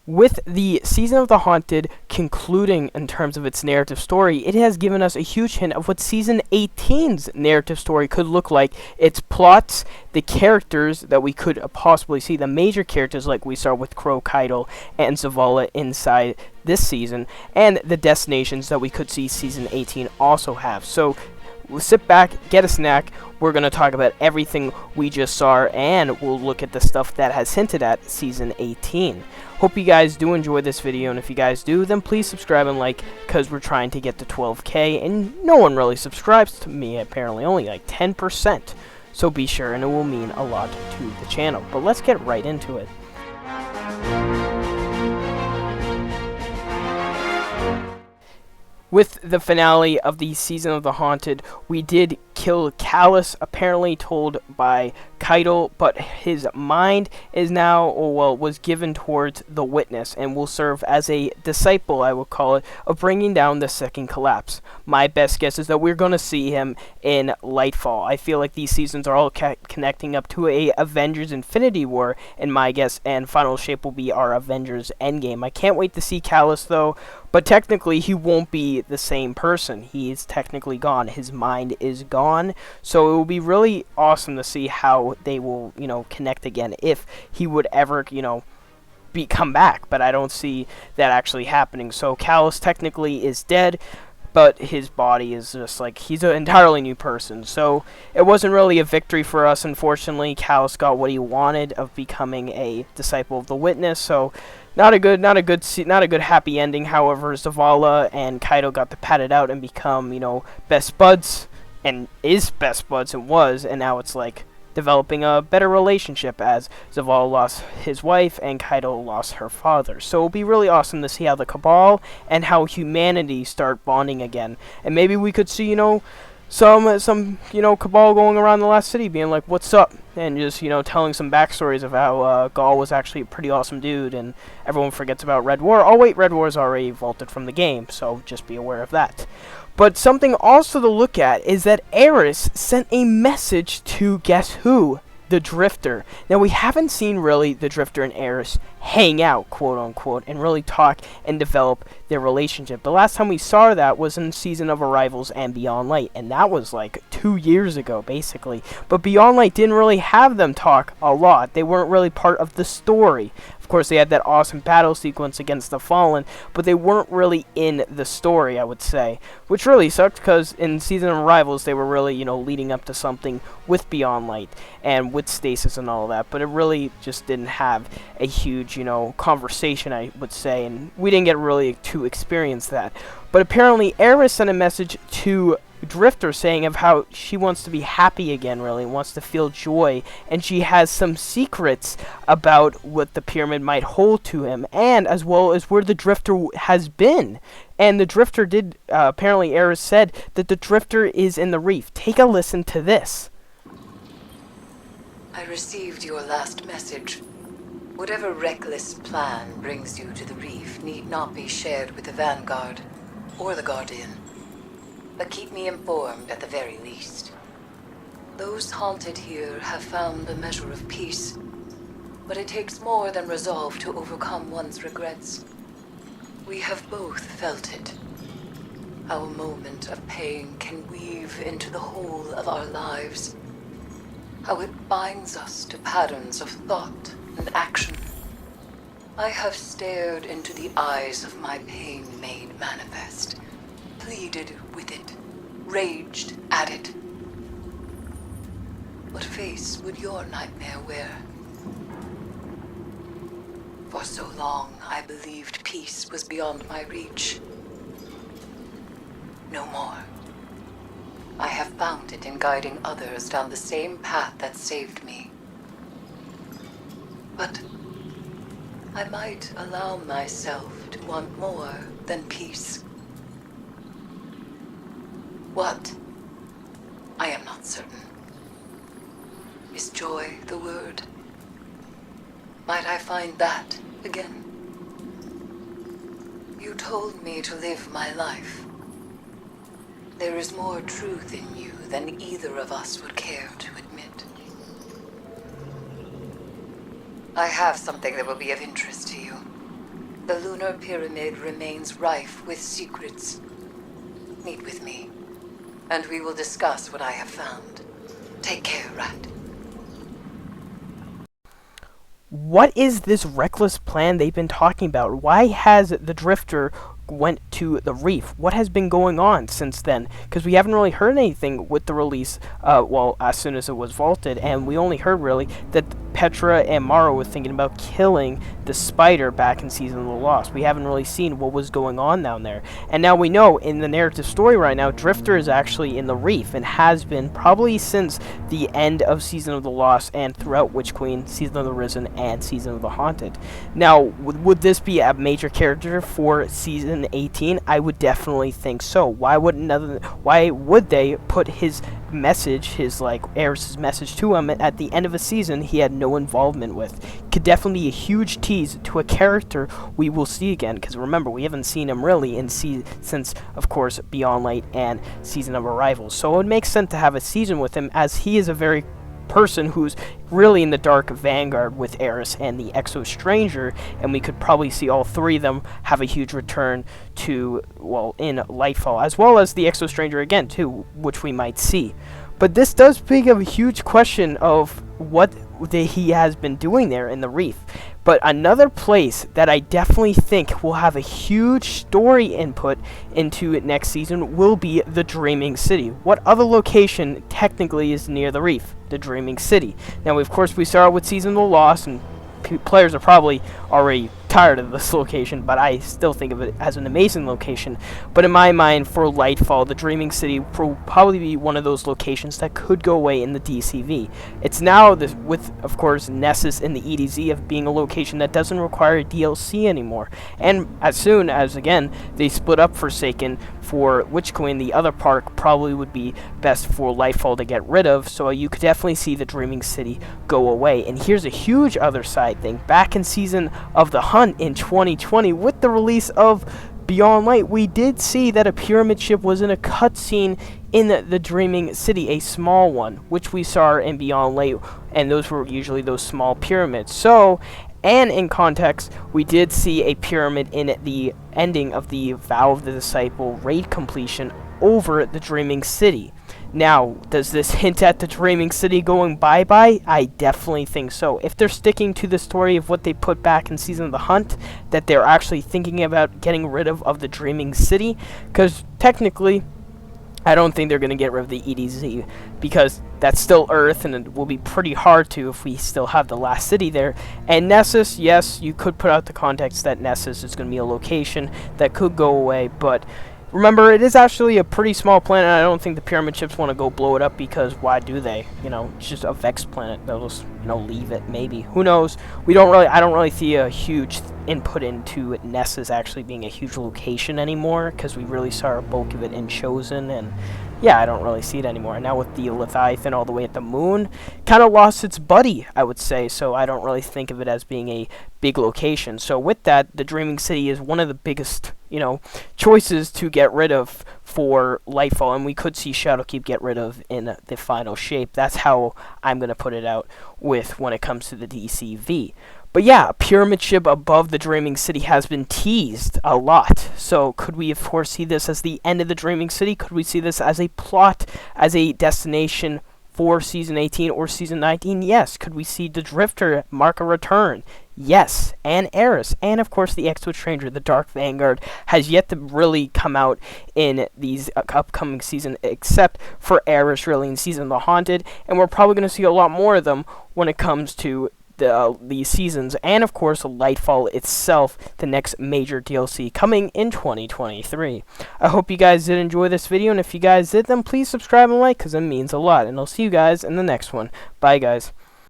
With the Season of the Haunted concluding in terms of its narrative story, it has given us a huge hint of what Season 18's narrative story could look like. Its plots, the characters that we could possibly see, the major characters like we saw with Crow, Keitel, and Zavala inside this season, and the destinations that we could see Season 18 also have. So we'll sit back, get a snack. We're going to talk about everything we just saw, and we'll look at the stuff that has hinted at Season 18. Hope you guys do enjoy this video, and if you guys do, then please subscribe and like, because we're trying to get to 12K, and no one really subscribes to me, apparently, only like 10%. So be sure, and it will mean a lot to the channel. But let's get right into it. With the finale of the Season of the Haunted, we did kill Calus, apparently told by Keitel, but his mind is now, or well, was given towards the Witness, and will serve as a disciple, I would call it, of bringing down the second collapse. My best guess is that we're going to see him in Lightfall. I feel like these seasons are all connecting up to a Avengers Infinity War, and my guess and final shape will be our Avengers Endgame. I can't wait to see Calus, though. But technically, he won't be the same person. He's technically gone. His mind is gone. So it will be really awesome to see how they will, connect again. If he would ever, come back. But I don't see that actually happening. So Calus technically is dead, but his body is just like, he's an entirely new person. So it wasn't really a victory for us, unfortunately. Calus got what he wanted of becoming a disciple of the Witness. So not a good happy ending. However, Zavala and Keitel got to pat it out and become, best buds, and is best buds and was, and now it's like developing a better relationship as Zavala lost his wife and Keitel lost her father. So it'll be really awesome to see how the Cabal and how humanity start bonding again, and maybe we could see, some Cabal going around the last city being like, what's up? And just, telling some backstories of how Gaul was actually a pretty awesome dude, and everyone forgets about Red War. Oh wait, Red War's already vaulted from the game, so just be aware of that. But something also to look at is that Eris sent a message to, guess who? The Drifter. Now, we haven't seen really the Drifter and Eris hang out, quote unquote, and really talk and develop their relationship. The last time we saw that was in Season of Arrivals and Beyond Light, and that was like 2 years ago, basically. But Beyond Light didn't really have them talk a lot. They weren't really part of the story. Of course, they had that awesome battle sequence against the Fallen, but they weren't really in the story, I would say. Which really sucked, because in Season of Arrivals, they were really, leading up to something with Beyond Light and with Stasis and all that. But it really just didn't have a huge, conversation, I would say. And we didn't get really to experience that. But apparently, Eris sent a message to Drifter saying of how she wants to be happy again, really wants to feel joy, and she has some secrets about what the pyramid might hold to him, and as well as where the Drifter has been. And the Drifter did, apparently Eris said that the Drifter is in the reef. Take a listen to this. I received your last message. Whatever reckless plan brings you to the reef need not be shared with the Vanguard or the Guardian. But keep me informed at the very least. Those haunted here have found a measure of peace, but it takes more than resolve to overcome one's regrets. We have both felt it. Our moment of pain can weave into the whole of our lives. How it binds us to patterns of thought and action. I have stared into the eyes of my pain made manifest, pleaded with it, raged at it. What face would your nightmare wear? For so long, I believed peace was beyond my reach. No more. I have found it in guiding others down the same path that saved me. But I might allow myself to want more than peace. What? I am not certain. Is joy the word? Might I find that again? You told me to live my life. There is more truth in you than either of us would care to admit. I have something that will be of interest to you. The lunar pyramid remains rife with secrets. Meet with me, and we will discuss what I have found. Take care, Rat. What is this reckless plan they've been talking about? Why has the Drifter went to the reef? What has been going on since then? Because we haven't really heard anything with the release, well, as soon as it was vaulted, and we only heard, really, that Petra and Mara were thinking about killing the spider back in Season of the Lost. We haven't really seen what was going on down there. And now we know, in the narrative story right now, Drifter is actually in the reef, and has been probably since the end of Season of the Lost, and throughout Witch Queen, Season of the Risen, and Season of the Haunted. Now, would this be a major character for Season 18? I would definitely think so. Why would they put his message, his, like, Eris' message to him at the end of a season he had no involvement with? Could definitely be a huge tease to a character we will see again, because remember, we haven't seen him really in since, of course, Beyond Light and Season of Arrival. So it would make sense to have a season with him, as he is a very person who's really in the dark vanguard with Eris and the Exo Stranger, and we could probably see all three of them have a huge return to, well, in Lightfall, as well as the Exo Stranger again too, which we might see. But this does bring up a huge question of what he has been doing there in the reef. But another place that I definitely think will have a huge story input into it next season will be the Dreaming City. What other location technically is near the reef? The Dreaming City. Now, of course, we start with Season of the Lost, and players are probably already tired of this location, but I still think of it as an amazing location. But in my mind, for Lightfall, the Dreaming City will probably be one of those locations that could go away in the DCV. It's now, with, of course, Nessus in the EDZ, of being a location that doesn't require DLC anymore. And as soon as, again, they split up Forsaken for Witch Queen, the other park probably would be best for Lightfall to get rid of, so you could definitely see the Dreaming City go away. And here's a huge other side thing. Back in Season of the Hunt in 2020, with the release of Beyond Light, we did see that a pyramid ship was in a cutscene in the Dreaming City, a small one, which we saw in Beyond Light, and those were usually those small pyramids. So, and in context, we did see a pyramid in the ending of the Vow of the Disciple raid completion over the Dreaming City. Now, does this hint at the Dreaming City going bye-bye? I definitely think so. If they're sticking to the story of what they put back in Season of the Hunt, that they're actually thinking about getting rid of the Dreaming City, because technically, I don't think they're going to get rid of the EDZ, because that's still Earth, and it will be pretty hard to if we still have the last city there. And Nessus, yes, you could put out the context that Nessus is going to be a location that could go away, but remember, it is actually a pretty small planet, and I don't think the pyramid ships want to go blow it up, because why do they? You know, it's just a Vex planet. They'll just, you know, leave it, maybe. Who knows? I don't really see a huge input into Nessus actually being a huge location anymore, because we really saw a bulk of it in Chosen, and yeah, I don't really see it anymore. And now with the Leviathan all the way at the moon, kind of lost its buddy, I would say, so I don't really think of it as being a big location. So with that, the Dreaming City is one of the biggest, you know, choices to get rid of for Lightfall, and we could see Shadowkeep get rid of in the final shape. That's how I'm going to put it out with when it comes to the DCV. But yeah, a pyramid ship above the Dreaming City has been teased a lot. So could we, of course, see this as the end of the Dreaming City? Could we see this as a plot, as a destination for Season 18 or Season 19? Yes. Could we see the Drifter mark a return? Yes. And Eris. And, of course, the Exo Stranger, the Dark Vanguard, has yet to really come out in these upcoming seasons, except for Eris, really, in Season of the Haunted. And we're probably going to see a lot more of them when it comes to these seasons, and of course Lightfall itself, the next major DLC coming in 2023. I hope you guys did enjoy this video, and if you guys did, then please subscribe and like, because it means a lot, and I'll see you guys in the next one. Bye guys.